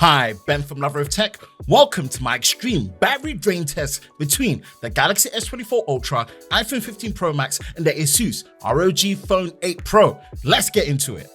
Hi, Ben from Lover of Tech. Welcome to my extreme battery drain test between the Galaxy S24 Ultra, iPhone 15 Pro Max, and the Asus ROG Phone 8 Pro. Let's get into it.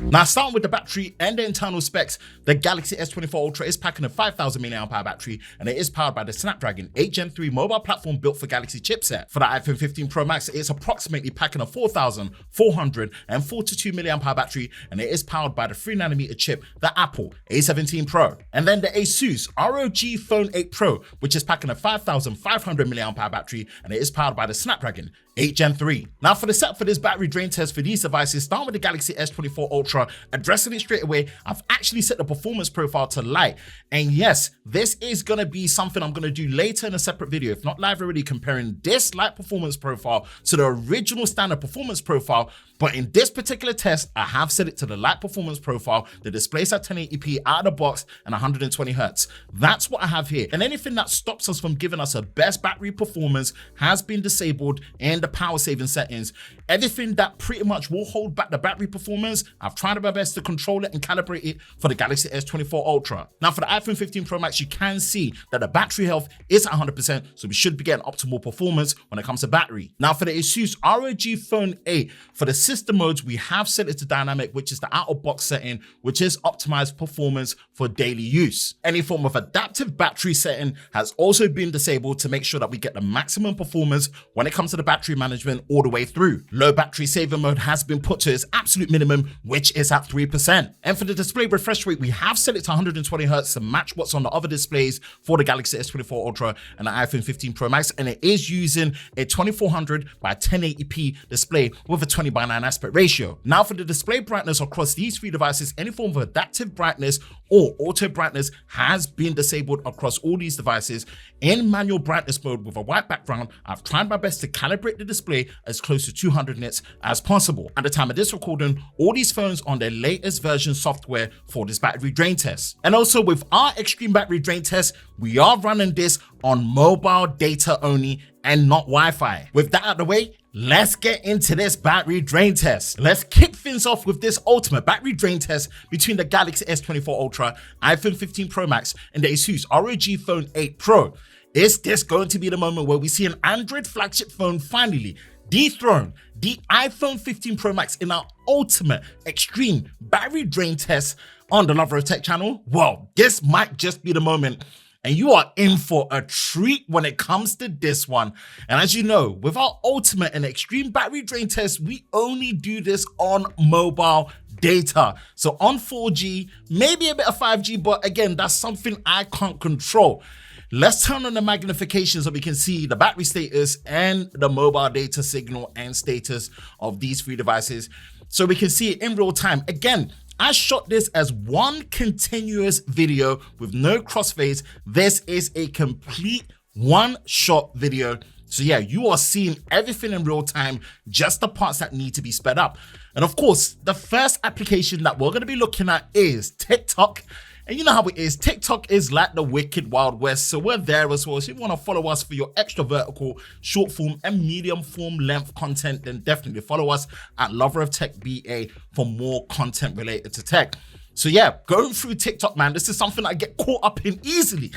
Now, starting with the battery and the internal specs, the Galaxy S24 Ultra is packing a 5000 mAh battery, and it is powered by the Snapdragon 8 Gen 3 mobile platform built for Galaxy chipset. For the iPhone 15 Pro Max, it is approximately packing a 4442 mAh battery, and it is powered by the 3nm chip, the Apple A17 Pro. And then the Asus ROG Phone 8 Pro, which is packing a 5500 mAh battery, and it is powered by the Snapdragon 8 Gen 3. Now, for the setup for this battery drain test for these devices, starting with the Galaxy S24 Ultra, addressing it straight away, I've actually set the performance profile to light. And yes, this is gonna be something I'm gonna do later in a separate video, if not live already, comparing this light performance profile to the original standard performance profile. But in this particular test, I have set it to the light performance profile. The display's at 1080p out of the box and 120 Hz. That's what I have here. And anything that stops us from giving us a best battery performance has been disabled in the power saving settings. Everything that pretty much will hold back the battery performance, I've tried my best to control it and calibrate it for the Galaxy S24 Ultra. Now, for the iPhone 15 Pro Max, you can see that the battery health is at 100%, so we should be getting optimal performance when it comes to battery. Now, for the Asus ROG Phone 8, for the system modes, we have set it to dynamic, which is the out-of-box setting, which is optimized performance for daily use. Any form of adaptive battery setting has also been disabled to make sure that we get the maximum performance when it comes to the battery management all the way through. Low battery saver mode has been put to its absolute minimum, which is at 3%. And for the display refresh rate, we have set it to 120 Hz to match what's on the other displays for the Galaxy S24 Ultra and the iPhone 15 Pro Max, and it is using a 2400 by 1080p display with a 20:9 aspect ratio. Now, for the display brightness across these three devices, any form of adaptive brightness or auto brightness has been disabled across all these devices. In manual brightness mode with a white background, I've tried my best to calibrate the display as close to 200 nits as possible. At the time of this recording, all these phones on their latest version software for this battery drain test. And also with our extreme battery drain test, we are running this on mobile data only and not Wi-Fi. With that out of the way, let's get into this battery drain test. Let's kick things off with this ultimate battery drain test between the Galaxy S24 Ultra, iPhone 15 Pro Max, and the Asus ROG Phone 8 Pro. Is this going to be the moment where we see an Android flagship phone finally dethrone the iPhone 15 Pro Max in our ultimate extreme battery drain test on the Lover of Tech channel? Well, this might just be the moment, and you are in for a treat when it comes to this one. And as you know, with our ultimate and extreme battery drain test, we only do this on mobile data. So on 4G, maybe a bit of 5G, but again, that's something I can't control. Let's turn on the magnification so we can see the battery status and the mobile data signal and status of these three devices, so we can see it in real time. Again, I shot this as one continuous video with no crossfades. This is a complete one-shot video. So yeah, you are seeing everything in real time, just the parts that need to be sped up. And of course, the first application that we're going to be looking at is TikTok. And you know how it is, TikTok is like the wicked Wild West, so we're there as well. So if you want to follow us for your extra vertical, short form and medium form length content, then definitely follow us at Lover of Tech BA for more content related to tech. So yeah, going through TikTok, man, this is something I get caught up in easily.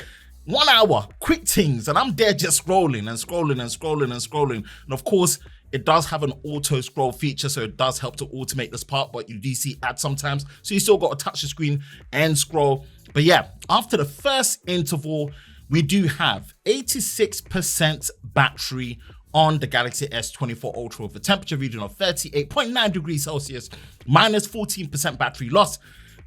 1 hour, quick things, and I'm there just scrolling and scrolling and scrolling and scrolling. And of course, it does have an auto scroll feature, so it does help to automate this part, but you do see ads sometimes, so you still got to touch the screen and scroll. But yeah, after the first interval, we do have 86% battery on the Galaxy S24 Ultra with a temperature reading of 38.9 degrees Celsius, minus 14% battery loss.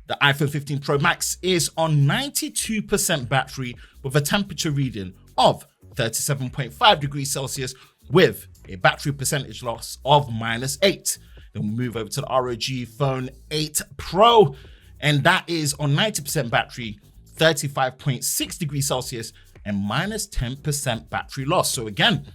The iPhone 15 Pro Max is on 92% battery with a temperature reading of 37.5 degrees Celsius with a battery percentage loss of -8. Then we move over to the ROG Phone 8 Pro, and that is on 90% battery, 35.6 degrees Celsius, and -10% battery loss. So again,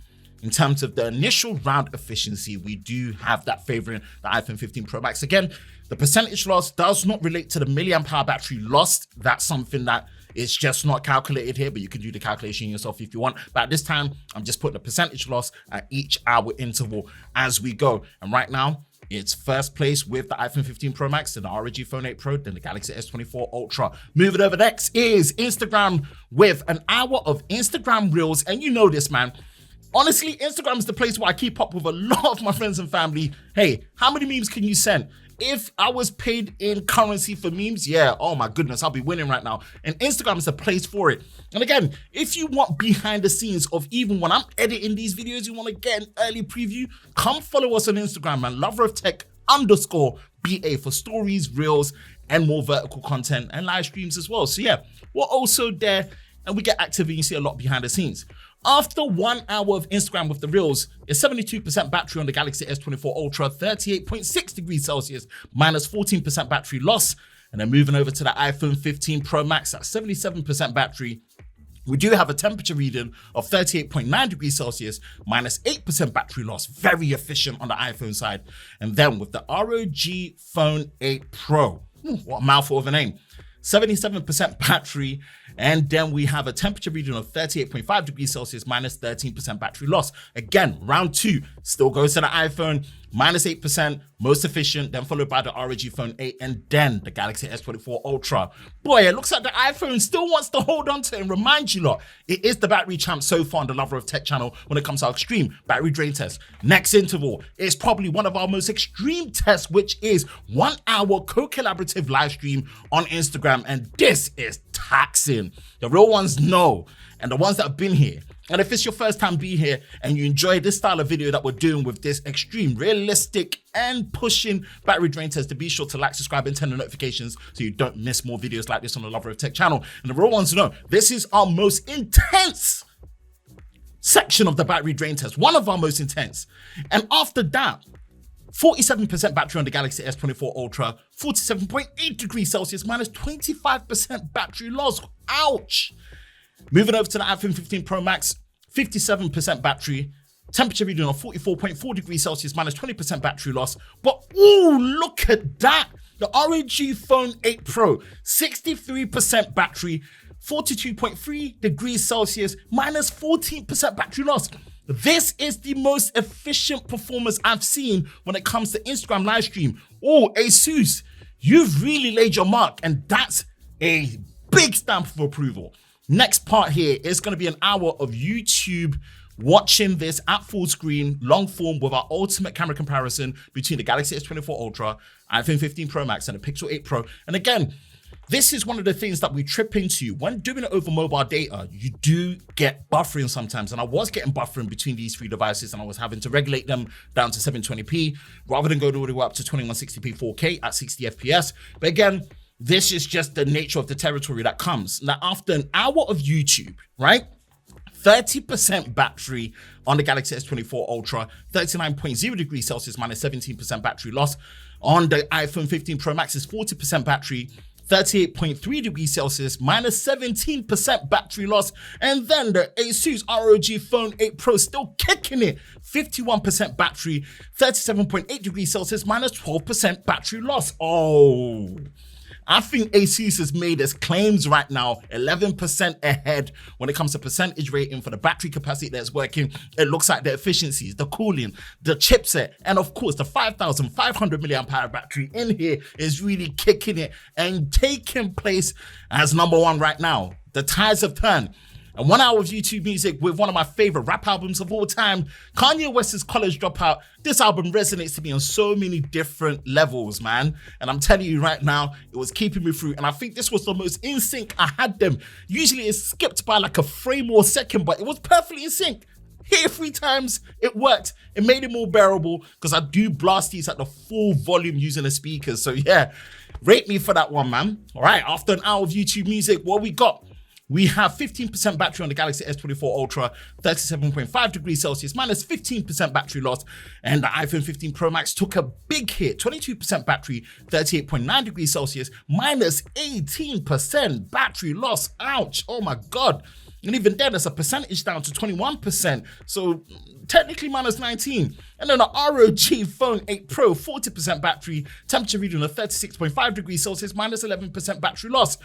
in terms of the initial round efficiency, we do have that favoring the iPhone 15 Pro Max. Again, the percentage loss does not relate to the milliamp hour battery lost. That's something that is just not calculated here, but you can do the calculation yourself if you want. But at this time, I'm just putting the percentage loss at each hour interval as we go. And right now, It's first place with the iPhone 15 Pro Max, then the ROG Phone 8 Pro, then the Galaxy S24 Ultra. Moving over next is Instagram with an hour of Instagram Reels. And you know this, man. Honestly, Instagram is the place where I keep up with a lot of my friends and family. Hey, how many memes can you send? If I was paid in currency for memes, yeah, oh my goodness, I'll be winning right now. And Instagram is a place for it. And again, if you want behind the scenes of even when I'm editing these videos, you want to get an early preview, come follow us on Instagram, man. Lover_of_Tech_BA for stories, reels, and more vertical content and live streams as well. So yeah, we're also there and we get active and you see a lot behind the scenes. After 1 hour of Instagram with the Reels, it's 72% battery on the Galaxy S24 Ultra, 38.6 degrees Celsius, minus 14% battery loss. And then moving over to the iPhone 15 Pro Max at 77% battery, we do have a temperature reading of 38.9 degrees Celsius, minus 8% battery loss. Very efficient on the iPhone side. And then with the ROG Phone 8 Pro, what a mouthful of a name. 77% battery, and then we have a temperature reading of 38.5 degrees Celsius, minus 13% battery loss. Again, round 2 still goes to the iPhone, minus 8%, most efficient, then followed by the ROG Phone 8, and then the Galaxy S24 Ultra. Boy, it looks like the iPhone still wants to hold on to it and remind you lot, it is the battery champ so far on the Lover of Tech channel when it comes to our extreme battery drain test. Next interval is probably one of our most extreme tests, which is 1 hour co-collaborative live stream on Instagram, and this is taxing. The real ones know, and the ones that have been here. And if it's your first time being here and you enjoy this style of video that we're doing with this extreme, realistic, and pushing battery drain test, to be sure to like, subscribe, and turn the notifications so you don't miss more videos like this on the Lover of Tech channel. And the real ones know, this is our most intense section of the battery drain test, one of our most intense. And after that, 47% battery on the Galaxy S24 Ultra, 47.8 degrees Celsius, minus 25% battery loss. Ouch! Moving over to the iPhone 15 Pro Max, 57% battery, temperature reading of 44.4 degrees Celsius, minus 20% battery loss. But ooh, look at that! The ROG Phone 8 Pro, 63% battery, 42.3 degrees Celsius, minus 14% battery loss. This is the most efficient performance I've seen when it comes to Instagram live stream. Oh, Asus, you've really laid your mark, and that's a big stamp of approval. Next part here is going to be an hour of YouTube watching this at full screen, long form, with our ultimate camera comparison between the Galaxy S24 Ultra, iPhone 15 Pro Max, and the Pixel 8 Pro. And again, this is one of the things that we trip into. When doing it over mobile data, you do get buffering sometimes. And I was getting buffering between these 3 devices, and I was having to regulate them down to 720p rather than go all the way up to 2160p 4K at 60 FPS. But again, this is just the nature of the territory that comes. Now, after an hour of YouTube, right? 30% battery on the Galaxy S24 Ultra, 39.0 degrees Celsius, minus 17% battery loss. On the iPhone 15 Pro Max is 40% battery, 38.3 degrees Celsius, minus 17% battery loss. And then the Asus ROG Phone 8 Pro still kicking it, 51% battery, 37.8 degrees Celsius, minus 12% battery loss. Oh, I think Asus has made its claims right now 11% ahead when it comes to percentage rating for the battery capacity that's working. It looks like the efficiencies, the cooling, the chipset, and of course the 5,500 milliamp hour battery in here is really kicking it and taking place as #1 right now. The tides have turned. And 1 hour of YouTube music with one of my favorite rap albums of all time, Kanye West's College Dropout. This album resonates to me on so many different levels, man. And I'm telling you right now, it was keeping me through. And I think this was the most in sync I had them. Usually it's skipped by like a frame or second, but it was perfectly in sync. Hit it 3 times, it worked. It made it more bearable because I do blast these at the full volume using the speakers. So yeah, rate me for that one, man. All right, after an hour of YouTube music, what we got? We have 15% battery on the Galaxy S24 Ultra, 37.5 degrees Celsius, minus 15% battery loss. And the iPhone 15 Pro Max took a big hit, 22% battery, 38.9 degrees Celsius, minus 18% battery loss. Ouch, oh my God. And even then, it's a percentage down to 21%. So technically minus 19. And then the ROG Phone 8 Pro, 40% battery, temperature reading of 36.5 degrees Celsius, minus 11% battery loss.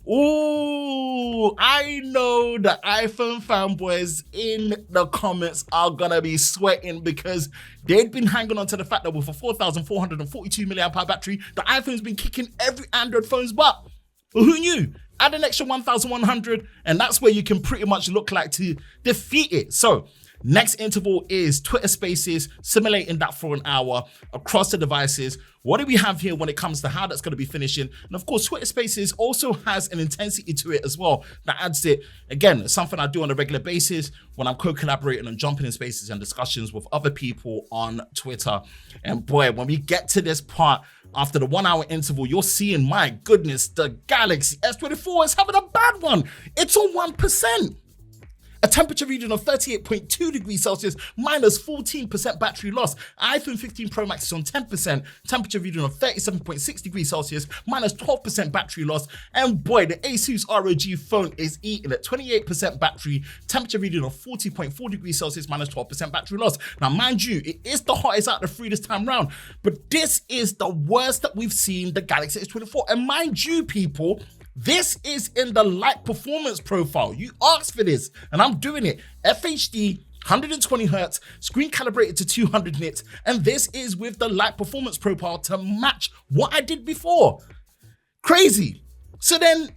Ooh, I know the iPhone fanboys in the comments are gonna be sweating because they'd been hanging on to the fact that with a 4,442 milliamp hour battery, the iPhone's been kicking every Android phone's butt. But who knew? Add an extra 1,100 and that's where you can pretty much look like to defeat it. So next interval is Twitter Spaces, simulating that for an hour across the devices. What do we have here when it comes to how that's going to be finishing? And of course, Twitter Spaces also has an intensity to it as well that adds it. Again, something I do on a regular basis when I'm co-collaborating and jumping in spaces and discussions with other people on Twitter. And boy, when we get to this part, after the 1 hour interval, you're seeing, my goodness, the Galaxy S24 is having a bad one. It's on 1%. A temperature reading of 38.2 degrees Celsius, minus 14% battery loss. iPhone 15 Pro Max is on 10%, temperature reading of 37.6 degrees Celsius, minus 12% battery loss. And boy, the Asus ROG phone is eating at 28% battery, temperature reading of 40.4 degrees Celsius, minus 12% battery loss. Now, mind you, it is the hottest out of the three this time round, but this is the worst that we've seen the Galaxy S24. And mind you, people, this is in the light performance profile. You asked for this, and I'm doing it. FHD, 120 Hertz, screen calibrated to 200 nits, and this is with the light performance profile to match what I did before. Crazy. So then,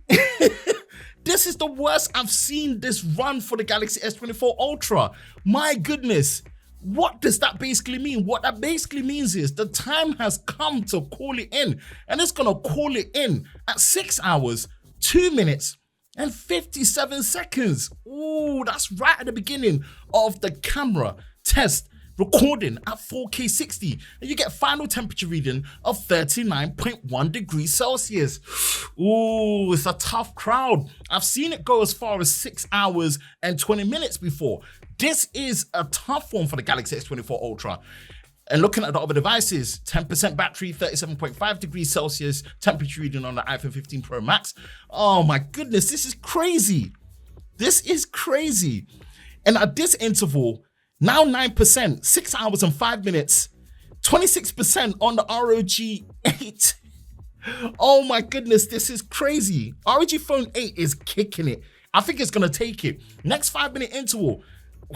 this is the worst I've seen this run for the Galaxy S24 Ultra. My goodness. What does that basically mean? What that basically means is the time has come to call it in, and it's gonna call it in at 6 hours, 2 minutes, and 57 seconds. Ooh, that's right at the beginning of the camera test recording at 4K 60, and you get final temperature reading of 39.1 degrees Celsius. Ooh, it's a tough crowd. I've seen it go as far as 6 hours and 20 minutes before. This is a tough one for the Galaxy S24 Ultra. And looking at the other devices, 10% battery, 37.5 degrees Celsius, temperature reading on the iPhone 15 Pro Max. Oh my goodness, this is crazy. This is crazy. And at this interval, now 9%, 6 hours and 5 minutes, 26% on the ROG 8. Oh my goodness, this is crazy. ROG Phone 8 is kicking it. I think it's gonna take it. Next 5 minute interval,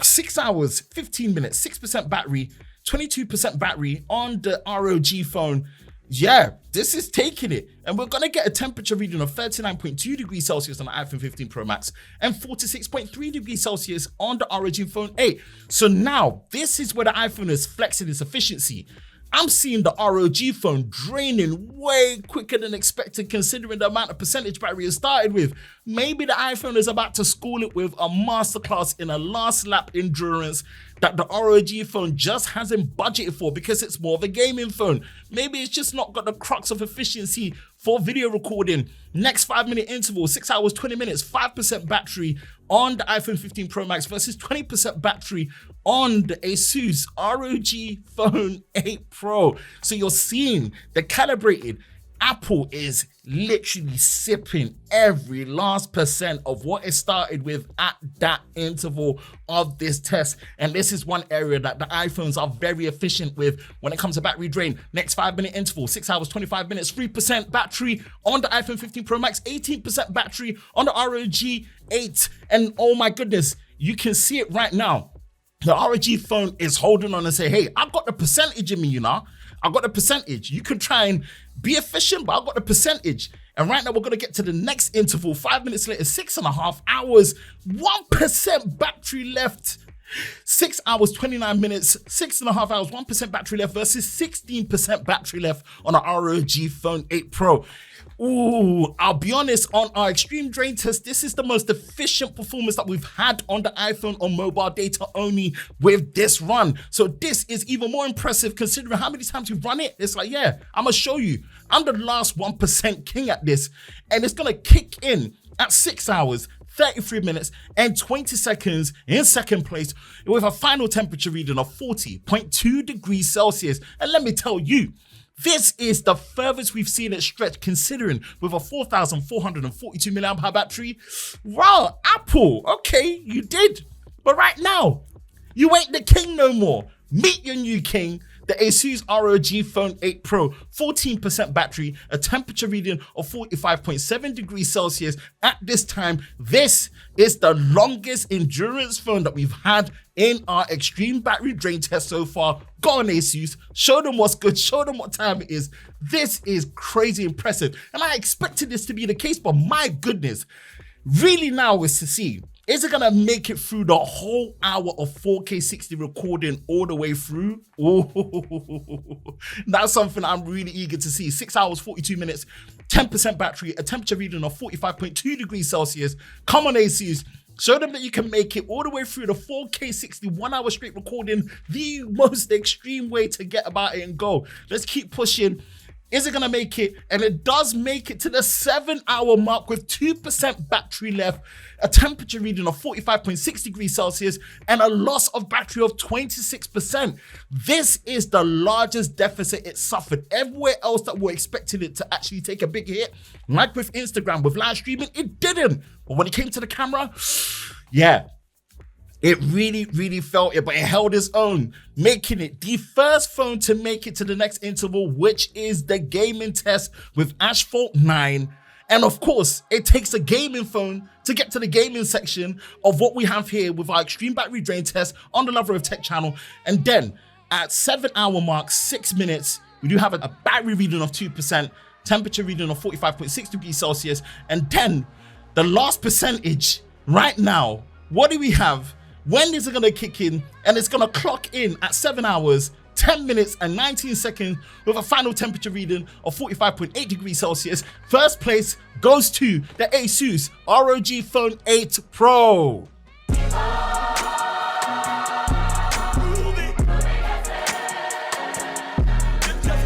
6 hours, 15 minutes, 6% battery, 22% battery on the ROG phone. Yeah, this is taking it. And we're gonna get a temperature reading of 39.2 degrees Celsius on the iPhone 15 Pro Max and 46.3 degrees Celsius on the ROG Phone 8. So now, this is where the iPhone is flexing its efficiency. I'm seeing the ROG phone draining way quicker than expected considering the amount of percentage battery it started with. Maybe the iPhone is about to school it with a masterclass in a last lap endurance that the ROG phone just hasn't budgeted for because it's more of a gaming phone. Maybe it's just not got the crux of efficiency for video recording. Next 5 minute interval, 6 hours, 20 minutes, 5% battery on the iPhone 15 Pro Max versus 20% battery on the Asus ROG Phone 8 Pro. So you're seeing the calibrated Apple is literally sipping every last percent of what it started with at that interval of this test. And this is one area that the iPhones are very efficient with when it comes to battery drain. Next 5 minute interval, 6 hours, 25 minutes, 3% battery on the iPhone 15 Pro Max, 18% battery on the ROG 8. And oh my goodness, you can see it right now. The ROG phone is holding on and say, hey, I've got the percentage in me, you know. I've got the percentage. You can try and be efficient, but I've got the percentage. And right now we're gonna get to the next interval. 5 minutes later, 6.5 hours, 1% battery left. 6 hours, 29 minutes, 6.5 hours, 1% battery left versus 16% battery left on our ROG Phone 8 Pro. Ooh, I'll be honest, on our extreme drain test, this is the most efficient performance that we've had on the iPhone on mobile data only with this run. So this is even more impressive considering how many times we've run it. It's like, yeah, I'm gonna show you. I'm the last 1% king at this, and it's gonna kick in at 6 hours, 33 minutes and 20 seconds in second place with a final temperature reading of 40.2 degrees Celsius. And let me tell you, This is the furthest we've seen it stretch, considering with a 4,442 milliamp hour battery. Wow, Apple, okay, you did. But right now, you ain't the king no more. Meet your new king, the Asus ROG Phone 8 Pro, 14% battery, a temperature reading of 45.7 degrees Celsius. At this time, this is the longest endurance phone that we've had in our extreme battery drain test so far. Go on, Asus, show them what's good, show them what time it is. This is crazy impressive. And I expected this to be the case, but my goodness, really now is to see, is it gonna make it through the whole hour of 4K 60 recording all the way through? Oh, that's something I'm really eager to see. 6 hours, 42 minutes, 10% battery, a temperature reading of 45.2 degrees Celsius. Come on, Asus. Show them that you can make it all the way through the 4K 60, 1 hour straight recording, the most extreme way to get about it and go. Let's keep pushing. Is it gonna make it? And it does make it to the 7-hour mark with 2% battery left, a temperature reading of 45.6 degrees Celsius, and a loss of battery of 26%. This is the largest deficit it suffered. Everywhere else that we're expecting it to actually take a big hit, like with Instagram, with live streaming, it didn't. But when it came to the camera, yeah, it really felt it, but it held its own, making it the first phone to make it to the next interval, which is the gaming test with Asphalt 9. And of course, it takes a gaming phone to get to the gaming section of what we have here with our extreme battery drain test on the Lover of Tech channel. And then at 7-hour mark, 6 minutes, we do have a battery reading of 2%, temperature reading of 45.6 degrees Celsius. And then the last percentage right now, what do we have? When is it gonna kick in? And it's gonna clock in at 7 hours, 10 minutes and 19 seconds with a final temperature reading of 45.8 degrees Celsius. First place goes to the Asus ROG Phone 8 Pro.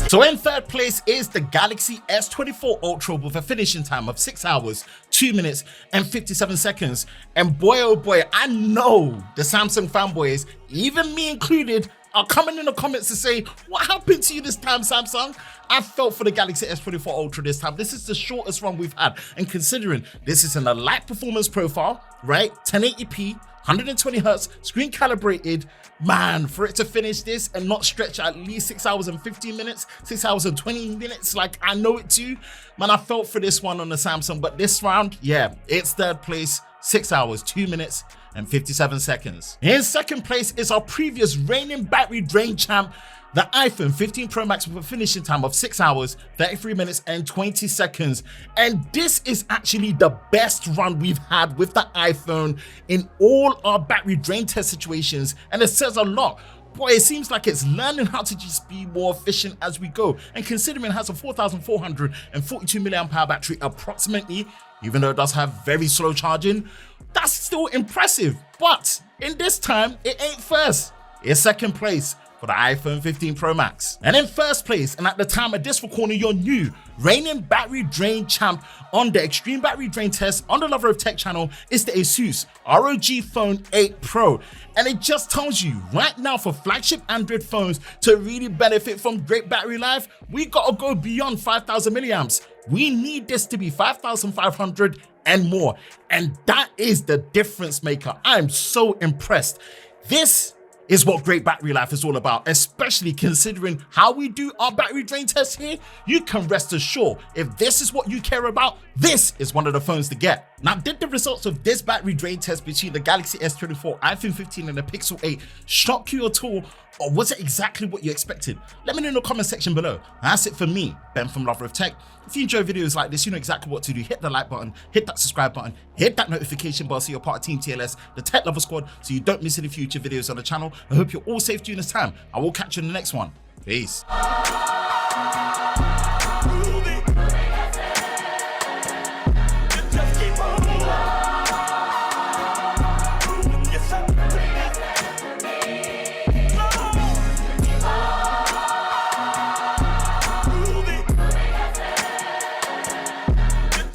So in third place is the Galaxy S24 Ultra with a finishing time of 6 hours, 2 minutes and 57 seconds. And boy, oh boy, I know the Samsung fanboys, even me included, are coming in the comments to say, what happened to you this time, Samsung? I felt for the Galaxy S24 Ultra this time. This is the shortest run we've had. And considering this is in a light performance profile, right? 1080p, 120 hertz, screen calibrated, man, for it to finish this and not stretch at least 6 hours and 15 minutes, 6 hours and 20 minutes, like I know it too, man, I felt for this one on the Samsung. But this round, yeah, it's third place, 6 hours, 2 minutes and 57 seconds. In second place is our previous reigning battery drain champ, the iPhone 15 Pro Max with a finishing time of 6 hours, 33 minutes and 20 seconds. And this is actually the best run we've had with the iPhone in all our battery drain test situations. And it says a lot. Boy, it seems like it's learning how to just be more efficient as we go. And considering it has a 4,442 milliamp hour battery approximately, even though it does have very slow charging, that's still impressive. But in this time, it ain't first, it's second place for the iPhone 15 Pro Max. And in first place, and at the time of this recording, your new reigning battery drain champ on the extreme battery drain test on the Lover of Tech channel is the Asus ROG Phone 8 Pro. And it just tells you right now, for flagship Android phones to really benefit from great battery life, we gotta go beyond 5,000 milliamps. We need this to be 5,500 and more. And that is the difference maker. I'm so impressed. This is what great battery life is all about, especially considering how we do our battery drain tests here. You can rest assured, if this is what you care about, this is one of the phones to get. Now, did the results of this battery drain test between the Galaxy S24, iPhone 15 and the Pixel 8 shock you at all? Or was it exactly what you expected? Let me know in the comment section below. That's it for me, Ben from Lover of Tech. If you enjoy videos like this, you know exactly what to do. Hit the like button, hit that subscribe button, hit that notification bell so you're part of Team TLS, the Tech Lover Squad, so you don't miss any future videos on the channel. I hope you're all safe during this time. I will catch you in the next one. Peace.